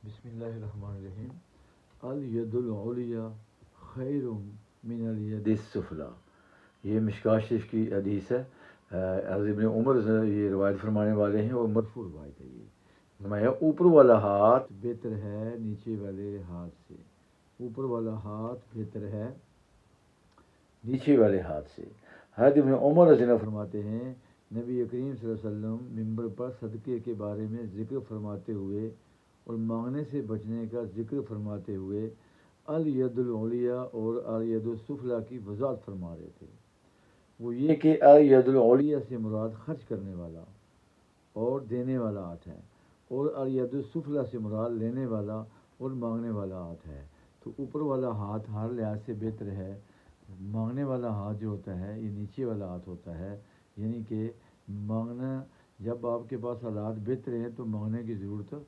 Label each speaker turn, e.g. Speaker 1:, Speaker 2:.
Speaker 1: बिस्मिल्लाहिर्रहमानिर्रहीम। अल यदुल उलिया खैरुम मिनल यदिस सुफला। ये मिशकात शरीफ की हदीस है। इब्न उमर ये रिवायत फरमाने वाले हैं और मरफू रिवायत है। ये फरमाया ऊपर वाला हाथ बेहतर है नीचे वाले हाथ से। ऊपर वाला हाथ बेहतर है नीचे वाले हाथ से। हज़रत इब्न उमर रज़ियल्लाहु फरमाते हैं नबी करीम सल्लल्लाहु अलैहि वसल्लम मिंबर पर सदक़े के बारे में ज़िक्र फरमाते हुए और मांगने से बचने का ज़िक्र फरमाते हुए अल यदुल उलिया और अल यदुल सुफला की वज़ाहत फरमा रहे थे। वो ये कि अल यदुल उलिया से मुराद खर्च करने वाला और देने वाला हाथ है, और अल यदुल सुफला से मुराद लेने वाला और मांगने वाला हाथ है। तो ऊपर वाला हाथ हर लिहाज से बेहतर है। मांगने वाला हाथ जो होता है ये नीचे वाला हाथ होता है, यानी कि मांगना, जब आपके पास हालात बेहतर हैं तो मांगने की ज़रूरत